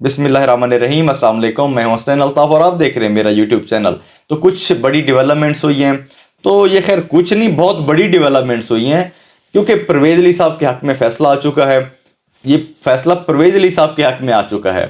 बिस्मिल्लाहिर्रहमानिर्रहीम, अस्सलाम वालेकुम। मैं हूं हसनैन अल्ताफ़ और आप देख रहे हैं मेरा यूट्यूब चैनल। तो कुछ बड़ी डेवलपमेंट्स हुई हैं, तो ये खैर कुछ नहीं, बहुत बड़ी डेवलपमेंट्स हुई हैं, क्योंकि परवेज़ अली साहब के हक़ में फ़ैसला आ चुका है। ये फ़ैसला परवेज़ अली साहब के हक़ में आ चुका है,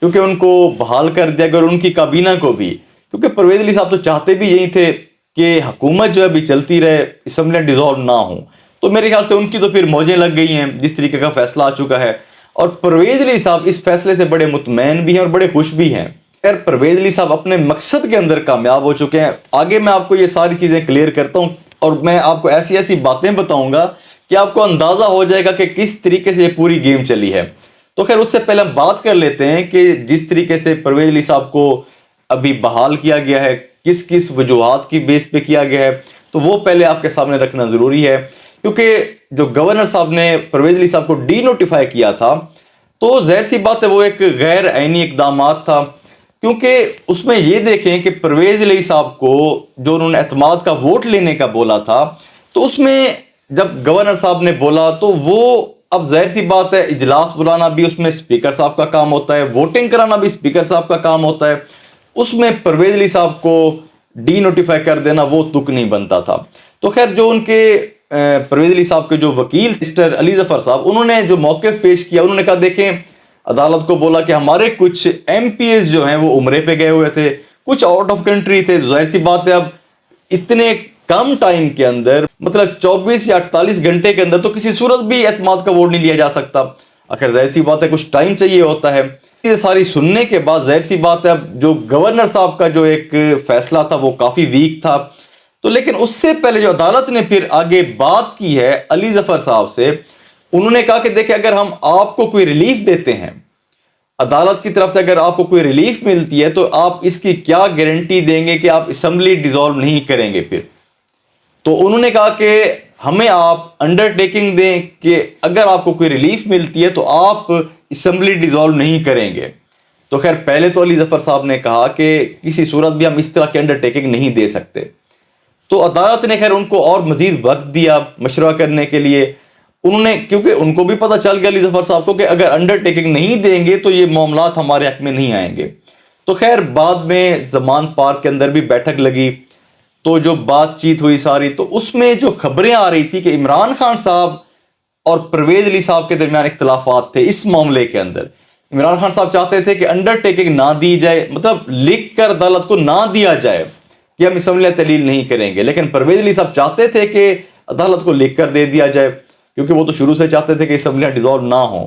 क्योंकि उनको बहाल कर दिया गया और उनकी काबीना को भी, क्योंकि परवेज़ अली साहब तो चाहते भी यही थे कि हुकूमत जो है अभी चलती रहे, असम्बलियाँ डिज़ोल्व ना हो। तो मेरे ख्याल से उनकी तो फिर मौजें लग गई हैं जिस तरीके का फ़ैसला आ चुका है, और परवेज़ अली साहब इस फैसले से बड़े मुतमैन भी हैं और बड़े खुश भी हैं। खैर, परवेज़ अली साहब अपने मकसद के अंदर कामयाब हो चुके हैं। आगे मैं आपको ये सारी चीज़ें क्लियर करता हूँ और मैं आपको ऐसी ऐसी बातें बताऊँगा कि आपको अंदाज़ा हो जाएगा कि किस तरीके से ये पूरी गेम चली है। तो खैर, उससे पहले हम बात कर लेते हैं कि जिस तरीके से परवेज़ अली साहब को अभी बहाल किया गया है, किस किस वजूहात की बेस पे किया गया है, तो वो पहले आपके सामने रखना ज़रूरी है। क्योंकि जो गवर्नर साहब ने परवेज़ अली साहब को डी नोटिफाई किया था, तो ज़ाहिर सी बात है वो एक गैर आईनी इक़दामात था, क्योंकि उसमें ये देखें कि परवेज़ अली साहब को जो उन्होंने एतमाद का वोट लेने का बोला था, तो उसमें जब गवर्नर साहब ने बोला तो वो, अब ज़ाहिर सी बात है इजलास बुलाना भी उसमें स्पीकर साहब का काम होता है, वोटिंग कराना भी स्पीकर साहब का काम होता है, उसमें परवेज़ अली साहब को डी नोटिफाई कर देना वो तुक नहीं बनता था। तो खैर, जो उनके परवेज़ अली साहब के जो वकील मिस्टर अली ज़फ़र साहब, उन्होंने जो मौक़िफ़ पेश किया, उन्होंने कहा देखें, अदालत को बोला कि हमारे कुछ MPs जो हैं वो उम्रे पे गए हुए थे, कुछ आउट ऑफ कंट्री थे। ज़ाहिर सी बात है अब इतने कम टाइम के अंदर, मतलब 24 या 48 घंटे के अंदर तो किसी सूरत भी एतमाद का वोट नहीं लिया जा सकता। आखिर ज़ाहिर सी बात है कुछ टाइम चाहिए होता है। ये सारी सुनने के बाद ज़ाहिर सी बात है अब जो गवर्नर साहब का जो एक फ़ैसला था वो काफ़ी वीक था। तो लेकिन उससे पहले जो अदालत ने फिर आगे बात की है अली ज़फ़र साहब से, उन्होंने कहा कि देखिए, अगर हम आपको कोई रिलीफ देते हैं, अदालत की तरफ से अगर आपको कोई रिलीफ मिलती है, तो आप इसकी क्या गारंटी देंगे कि आप असम्बली डिज़ोल्व नहीं करेंगे फिर। तो उन्होंने कहा कि हमें आप अंडरटेकिंग दें कि अगर आपको कोई रिलीफ मिलती है तो आप असम्बली डिज़ोल्व नहीं करेंगे। तो खैर, पहले तो अली ज़फ़र साहब ने कहा कि किसी सूरत भी हम इस तरह की अंडरटेकिंग नहीं दे सकते। तो अदालत ने खैर उनको और मज़ीद वक्त दिया मशवरा करने के लिए। उन्होंने, क्योंकि उनको भी पता चल गया अली ज़फ़र साहब को कि अगर अंडरटेकिंग नहीं देंगे तो ये मामलात हमारे हक़ में नहीं आएंगे। तो खैर, बाद में ज़मान पार्क के अंदर भी बैठक लगी, तो जो बातचीत हुई सारी, तो उसमें जो खबरें आ रही थी कि इमरान खान साहब और परवेज़ अली साहब के दरमियान इख्तलाफात थे इस मामले के अंदर। इमरान खान साहब चाहते थे कि अंडरटेकिंग ना दी जाए, मतलब लिख कर अदालत को ना दिया जाए कि हम असम्बलियाँ तहलील नहीं करेंगे, लेकिन परवेज़ अली साहब चाहते थे कि अदालत को लिख कर दे दिया जाए, क्योंकि वो तो शुरू से चाहते थे कि असम्बलियाँ डिज़ोल्व ना हों।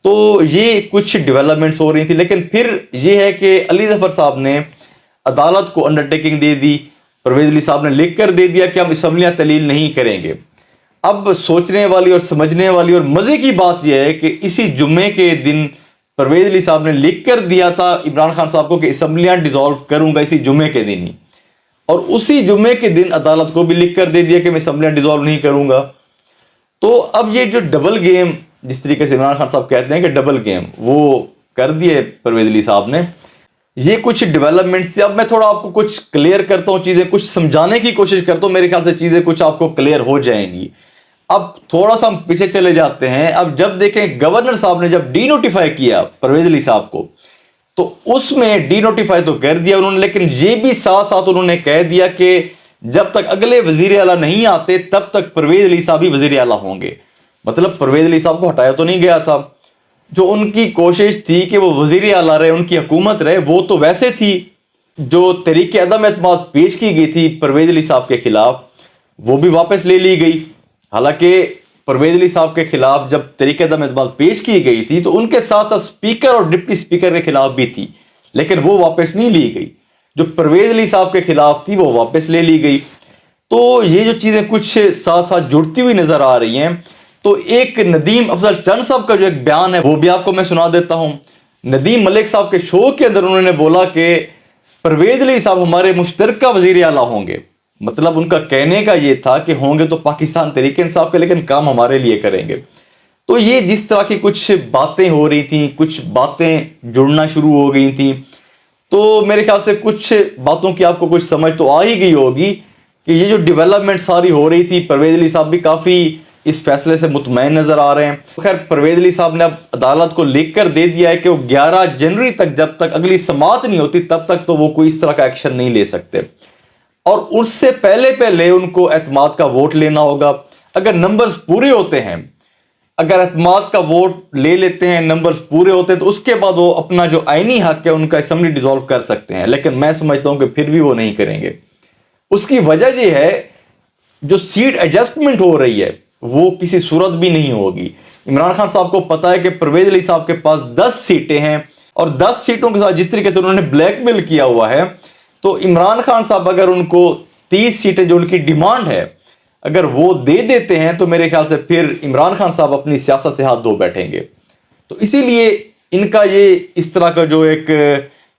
तो ये कुछ डेवलपमेंट्स हो रही थी, लेकिन फिर ये है कि अली ज़फ़र साहब ने अदालत को अंडरटेकिंग दे दी, परवेज़ अली साहब ने लिख कर दे दिया कि हम असम्बलियाँ तहलील नहीं करेंगे। अब सोचने वाली और समझने वाली और मज़े की बात यह है कि इसी जुम्मे के दिन परवेज़ अली साहब ने लिख कर दिया था इमरान खान साहब को कि असम्बलियाँ डिज़ोल्व करूँगा इसी जुम्मे के दिन ही, और उसी जुम्मे के दिन अदालत को भी लिख कर दे दिया कि मैं असम्बलियाँ डिज़ोल्व नहीं करूँगा। तो अब ये जो डबल गेम, जिस तरीके से इमरान खान साहब कहते हैं कि डबल गेम, वो कर दिए परवेज़ अली साहब ने। ये कुछ डेवलपमेंट्स थी। अब मैं थोड़ा आपको कुछ क्लियर करता हूँ चीज़ें, कुछ समझाने की कोशिश करता हूँ, मेरे ख्याल से चीज़ें कुछ आपको क्लियर हो जाएंगी। अब थोड़ा सा हम पीछे चले जाते हैं। अब जब देखें, गवर्नर साहब ने जब डी नोटिफाई किया परवेज़ अली साहब को, तो उसमें डी नोटिफाई तो कर दिया उन्होंने, लेकिन ये भी साथ साथ उन्होंने कह दिया कि जब तक अगले वजीर आला नहीं आते तब तक परवेज़ अली साहब ही वजीर आला होंगे। मतलब परवेज़ अली साहब को हटाया तो नहीं गया था। जो उनकी कोशिश थी कि वो वजीर आला रहे, उनकी हुकूमत रहे, वो तो वैसे थी। जो तहरीक अदम एतमाद पेश की गई थी परवेज़ अली साहब के खिलाफ, वो भी वापस ले ली गई। हालांकि परवेज़ अली साहब के खिलाफ जब तहरीक अदम एतमाद पेश की गई थी, तो उनके साथ साथ स्पीकर और डिप्टी स्पीकर के खिलाफ भी थी, लेकिन वो वापस नहीं ली गई। जो परवेज़ अली साहब के खिलाफ थी वो वापस ले ली गई। तो ये जो चीज़ें कुछ साथ साथ जुड़ती हुई नज़र आ रही हैं। तो एक नदीम अफजल चंद साहब का जो एक बयान है वो भी आपको मैं सुना देता हूँ। नदीम मलिक साहब के शो के अंदर उन्होंने बोला कि परवेज़ अली साहब हमारे मुश्तरका वज़ीर आला होंगे। मतलब उनका कहने का ये था कि होंगे तो पाकिस्तान तहरीक इंसाफ के, लेकिन काम हमारे लिए करेंगे। तो ये जिस तरह की कुछ बातें हो रही थी, कुछ बातें जुड़ना शुरू हो गई थी, तो मेरे ख्याल से कुछ बातों की आपको कुछ समझ तो आ ही गई होगी कि ये जो डेवलपमेंट सारी हो रही थी, परवेज़ अली साहब भी काफ़ी اس فیصلے سے مطمئن نظر آ رہے ہیں. خیر پرویز علی صاحب نے اب عدالت کو لکھ کر دے دیا ہے کہ وہ 11 جنوری تک جب تک اگلی سماعت نہیں ہوتی تب تک تو وہ کوئی اس طرح کا ایکشن نہیں لے سکتے، اور اس سے پہلے ان کو اعتماد کا ووٹ لینا ہوگا. اگر نمبرز پورے ہوتے ہیں، اگر اعتماد کا ووٹ لے لیتے ہیں، نمبرز پورے ہوتے ہیں، تو اس کے بعد وہ اپنا جو آئینی حق ہے ان کا اسمبلی ڈیزالو کر سکتے ہیں. لیکن میں سمجھتا ہوں کہ پھر بھی وہ نہیں کریں گے. اس کی وجہ یہ ہے جو سیٹ ایڈجسٹمنٹ ہو رہی ہے وہ کسی صورت بھی نہیں ہوگی. عمران خان صاحب کو پتا ہے کہ پرویز علی صاحب کے پاس 10 سیٹیں ہیں، اور 10 سیٹوں کے ساتھ جس طریقے سے انہوں نے بلیک میل کیا ہوا ہے، تو عمران خان صاحب اگر ان کو 30 سیٹیں جو ان کی ڈیمانڈ ہے اگر وہ دے دیتے ہیں تو میرے خیال سے پھر عمران خان صاحب اپنی سیاست سے ہاتھ دھو بیٹھیں گے. تو اسی لیے ان کا یہ اس طرح کا جو ایک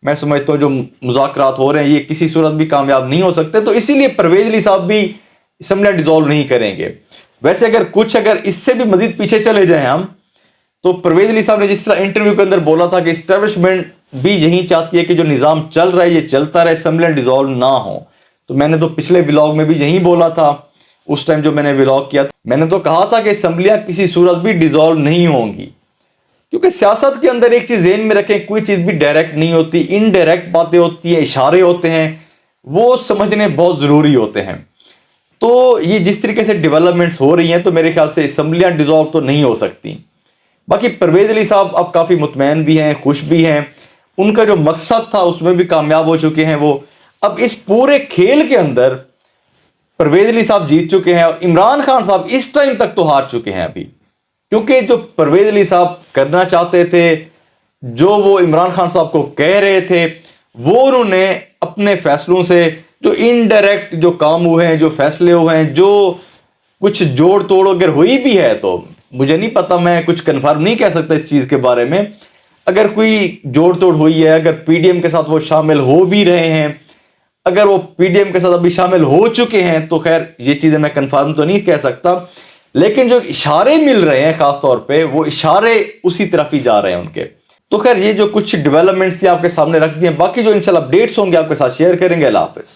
میں سمجھتا ہوں جو مذاکرات ہو رہے ہیں یہ کسی صورت بھی کامیاب نہیں ہو سکتے. تو اسی لیے پرویز علی صاحب بھی اسمبلی ڈیزالو نہیں کریں گے. ویسے اگر اس سے بھی مزید پیچھے چلے جائیں ہم، تو پرویز علی صاحب نے جس طرح انٹرویو کے اندر بولا تھا کہ اسٹیبلشمنٹ بھی یہی چاہتی ہے کہ جو نظام چل رہا ہے یہ چلتا رہے، اسمبلی ڈیزالو نہ ہو. تو میں نے تو پچھلے ولاگ میں بھی یہی بولا تھا، اس ٹائم جو میں نے ولاگ کیا تھا میں نے تو کہا تھا کہ اسمبلیاں کسی صورت بھی ڈیزالو نہیں ہوں گی، کیونکہ سیاست کے اندر ایک چیز ذہن میں رکھیں، کوئی چیز بھی ڈائریکٹ نہیں ہوتی، انڈائریکٹ باتیں ہوتی ہیں، اشارے ہوتے ہیں، وہ سمجھنے بہت ضروری ہوتے ہیں. تو یہ جس طریقے سے ڈیولپمنٹس ہو رہی ہیں تو میرے خیال سے اسمبلیاں ڈیزالو تو نہیں ہو سکتی. باقی پرویز علی صاحب اب کافی مطمئن بھی ہیں، خوش بھی ہیں، ان کا جو مقصد تھا اس میں بھی کامیاب ہو چکے ہیں. وہ اب اس پورے کھیل کے اندر پرویز علی صاحب جیت چکے ہیں، اور عمران خان صاحب اس ٹائم تک تو ہار چکے ہیں ابھی، کیونکہ جو پرویز علی صاحب کرنا چاہتے تھے، جو وہ عمران خان صاحب کو کہہ رہے تھے، وہ انہوں نے اپنے فیصلوں سے جو انڈائریکٹ جو کام ہوئے ہیں، جو فیصلے ہوئے ہیں، جو کچھ جوڑ توڑ اگر ہوئی بھی ہے تو مجھے نہیں پتا، میں کچھ کنفرم نہیں کہہ سکتا اس چیز کے بارے میں. اگر کوئی جوڑ توڑ ہوئی ہے، اگر پی ڈی ایم کے ساتھ وہ شامل ہو بھی رہے ہیں، اگر وہ پی ڈی ایم کے ساتھ ابھی شامل ہو چکے ہیں، تو خیر یہ چیزیں میں کنفرم تو نہیں کہہ سکتا، لیکن جو اشارے مل رہے ہیں خاص طور پہ وہ اشارے اسی طرف ہی جا رہے ہیں ان کے. تو خیر یہ جو کچھ ڈیولپمنٹس آپ کے سامنے رکھ دی ہیں، باقی جو انشاءاللہ اپڈیٹس ہوں گے آپ کے ساتھ شیئر کریں گے. اللہ حافظ.